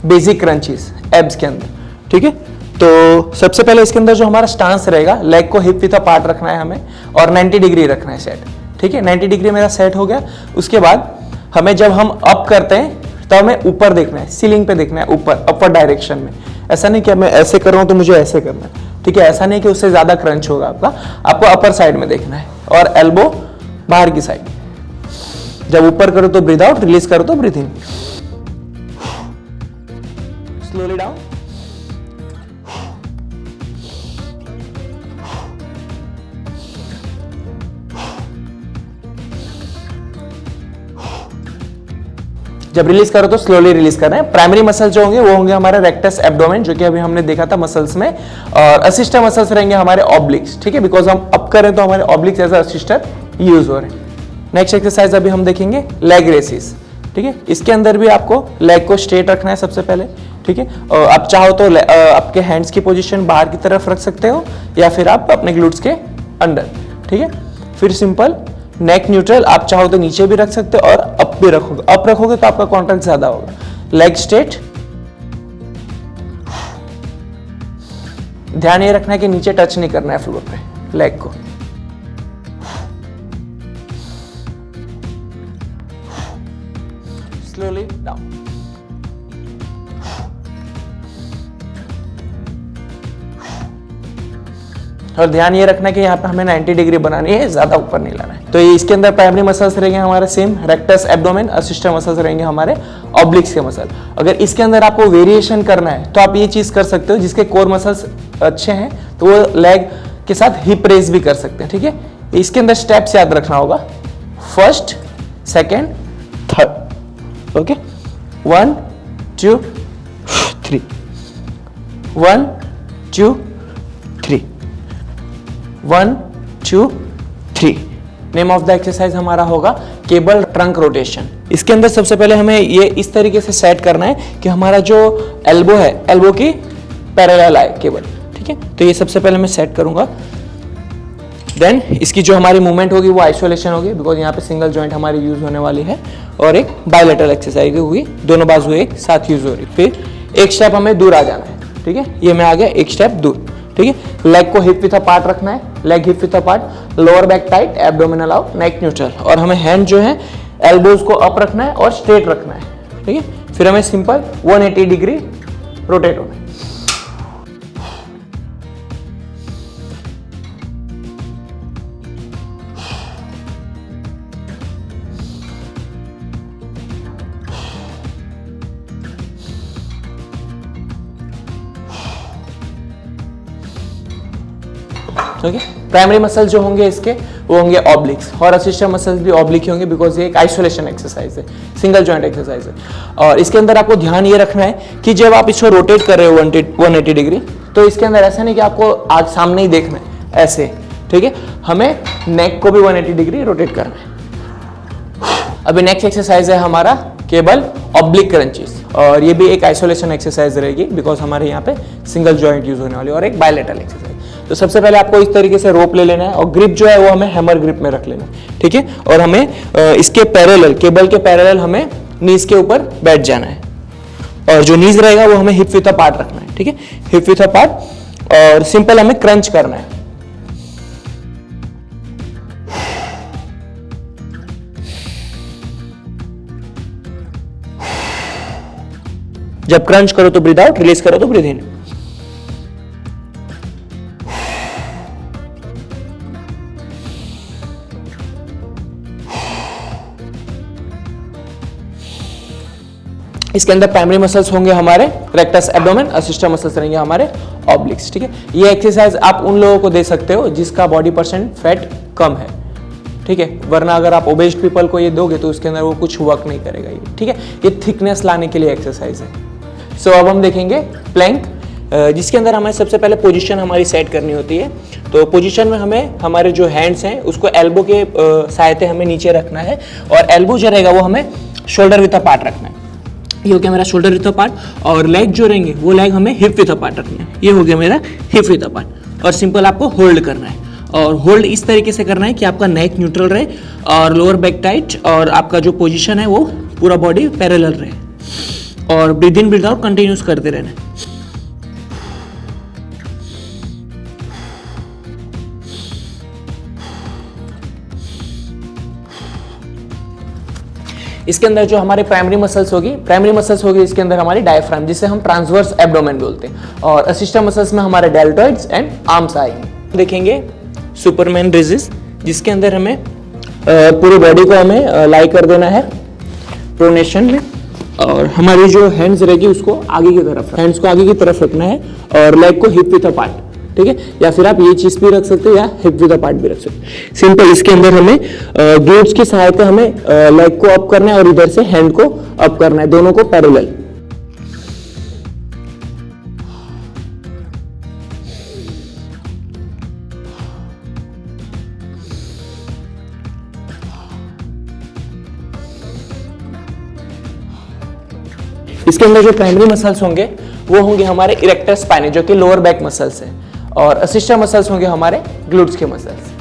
Basic crunches abs के अंदर, ठीक है। तो सबसे पहले इसके अंदर जो हमारा स्टांस रहेगा, लेग को हिप विथ अपार्ट रखना है हमें और 90 डिग्री रखना है सेट, ठीक है। 90 डिग्री मेरा सेट हो गया। उसके बाद हमें जब हम अप करते हैं तो हमें ऊपर देखना है, सीलिंग पे देखना है, ऊपर अपवर्ड डायरेक्शन में। ऐसा नहीं कि मैं ऐसे कर रहा हूं तो मुझे ऐसे करना है, ठीक है। ऐसा नहीं कि उससे ज्यादा क्रंच होगा आपको अपर साइड में देखना है और एल्बो बाहर की साइड। जब ऊपर करो तो ब्रीथ आउट, रिलीज करो तो ब्रीथ इन। स्लोली डाउन, जब रिलीज करो तो स्लोली रिलीज करना है। प्राइमरी मसल जो होंगे वो होंगे हमारे रेक्टस एब्डोमेन, जो कि अभी हमने देखा था मसल्स में, और असिस्टर मसल्स रहेंगे हमारे ऑब्लिक्स, ठीक है। बिकॉज हम अप करें तो हमारे ऑब्लिक्स एज असिस्टर यूज हो रहे हैं। नेक्स्ट एक्सरसाइज अभी हम देखेंगे लेग रेसिस, ठीक है। इसके अंदर भी आपको लेग को स्ट्रेट रखना है सबसे पहले, ठीक है। और आप चाहो तो आपके हैंड्स की पोजीशन बाहर की तरफ रख सकते हो या फिर आप अपने ग्लूट्स के अंदर, ठीक है। फिर सिंपल नेक न्यूट्रल, आप चाहो तो नीचे भी रख सकते हो और अप भी रखोगे। अप रखोगे तो आपका कॉन्ट्रैक्ट ज्यादा होगा। लेग स्ट्रेट, ध्यान ये रखना है कि नीचे टच नहीं करना है फ्लोर पे लेग को। स्लोली डाउन, और ध्यान ये रखना है कि यहाँ पे हमें 90 डिग्री बनानी है, ज्यादा ऊपर नहीं लाना है। तो ये इसके अंदर प्राइमरी मसल्स रहेंगे हमारे सेम रेक्टस एब्डोमेन, असिस्टर मसल्स रहेंगे हमारे ऑब्लिक्स के मसल। अगर इसके अंदर आपको वेरिएशन करना है तो आप ये चीज कर सकते हो, जिसके कोर मसल्स अच्छे हैं तो वो लेग के साथ हिप रेज भी कर सकते हैं, ठीक है। इसके अंदर स्टेप्स याद रखना होगा, first, second, third, okay. 1 2 3, 1 2 3, 1 2 3। Name of the exercise हमारा होगा केबल ट्रंक रोटेशन। इसके अंदर सबसे पहले हमें ये इस तरीके से सेट करना है कि हमारा जो एल्बो है, एल्बो की पैरेलल आए केबल, ठीक है। तो ये सबसे पहले मैं सेट करूंगा। देन इसकी जो हमारी मूवमेंट होगी वो आइसोलेशन होगी, बिकॉज यहाँ पे सिंगल जॉइंट हमारी यूज होने वाली है, और एक बायलैटरल एक्सरसाइज होगी, दोनों बाजू एक साथ यूज हो रही। फिर एक स्टेप हमें दूर आ जाना है, ठीक है। ये मैं आ गया एक स्टेप दूर, ठीक है। लेग को हिप विथ अपार्ट रखना है, leg hip with apart, lower back tight, abdominal out, neck neutral, और हमें हैंड जो है एल्बोज को अप रखना है और स्ट्रेट रखना है, ठीक है। फिर हमें सिंपल 180 डिग्री रोटेट होना है। ओके, प्राइमरी मसल जो होंगे इसके वो होंगे ऑब्लिक्स, और असिस्टर मसल्स भी ऑब्लिक ही होंगे, बिकॉज ये एक आइसोलेशन एक्सरसाइज है, सिंगल जॉइंट एक्सरसाइज है। और इसके अंदर आपको ध्यान ये रखना है कि जब आप इसको रोटेट कर रहे हो 180 डिग्री, तो इसके अंदर ऐसा नहीं कि आपको आज सामने ही देखना है, ऐसे, ठीक है। हमें नेक को भी 180 डिग्री रोटेट करना है। अभी नेक्स्ट एक्सरसाइज है हमारा केबल ऑब्लिक क्रंचेस, और ये भी एक आइसोलेशन एक्सरसाइज रहेगी, बिकॉज हमारे यहाँ पे सिंगल जॉइंट यूज होने वाली है, और एक बायलैटरल एक्सरसाइज। तो सबसे पहले आपको इस तरीके से रोप ले लेना है, और ग्रिप जो है वो हमें हैमर ग्रिप में रख लेना है, ठीक है। और हमें इसके पैरेलल, केबल के पैरेलल हमें नीज के ऊपर बैठ जाना है, और जो नीज रहेगा वो हमें हिप विथ अपार्ट रखना है, ठीक है। हिप विथ अपार्ट, और सिंपल हमें क्रंच करना है। जब क्रंच करो तो ब्रीथ आउट, रिलीज करो तो ब्रीथ इन। इसके अंदर प्राइमरी मसल्स होंगे हमारे रेक्टस एब्डोमेन, असिस्टर मसल्स रहेंगे हमारे ऑब्लिक्स, ठीक है। ये एक्सरसाइज आप उन लोगों को दे सकते हो जिसका बॉडी परसेंट फैट कम है, ठीक है। वरना अगर आप ओबेस्ड पीपल को ये दोगे तो उसके अंदर वो कुछ वर्क नहीं करेगा ये, ठीक है। ये थिकनेस लाने के लिए एक्सरसाइज है। सो अब हम देखेंगे प्लैंक, जिसके अंदर हमें सबसे पहले पोजीशन हमारी सेट करनी होती है। तो पोजीशन में हमें हमारे जो हैंड्स हैं उसको एल्बो के सहायता हमें नीचे रखना है, और एल्बो जो रहेगा वो हमें शोल्डर विथ अपार्ट रखना है। ये हो गया मेरा शोल्डर विथ अपार्ट, और लेग जो रहेंगे वो लेग हमें हिप विथ अपार्ट रखना है। ये हो गया मेरा हिप विथ अपार्ट, और सिंपल आपको होल्ड करना है, और होल्ड इस तरीके से करना है कि आपका नेक न्यूट्रल रहे और लोअर बैक टाइट, और आपका जो पोजीशन है वो पूरा बॉडी पैरेलल रहे। और ब्रीथ इन ब्रीथ आउट कंटिन्यूस करते रहना है। इसके अंदर जो हमारे प्राइमरी मसल्स होगी इसके अंदर हमारी डायफ्राम, जिसे हम ट्रांसवर्स एब्डोमेन बोलते हैं, और असिस्टर मसल्स में हमारे डेल्टॉइड्स एंड आर्म्स आएंगे। देखेंगे सुपरमैन रेजिस, जिसके अंदर हमें पूरी बॉडी को हमें लाई कर देना है प्रोनेशन में, और हमारी जो हैंड्स रहेगी उसको आगे की तरफ, हैंड्स को आगे की तरफ रखना है और लेग को हिप विद अपार्ट, ठीक है, या फिर आप ये चीज भी रख सकते हो या हिप विद अपार्ट भी रख सकते हो। सिंपल। इसके अंदर हमें ग्लूट्स की सहायता हमें लेग को अप करना है और इधर से हैंड को अप करना है, दोनों को पैरेलल। इसके अंदर जो प्राइमरी मसल्स होंगे वो होंगे हमारे इरेक्टर स्पाइनी, जो कि लोअर बैक मसल्स है, और असिस्टर मसल्स होंगे हमारे ग्लूट्स के मसल्स।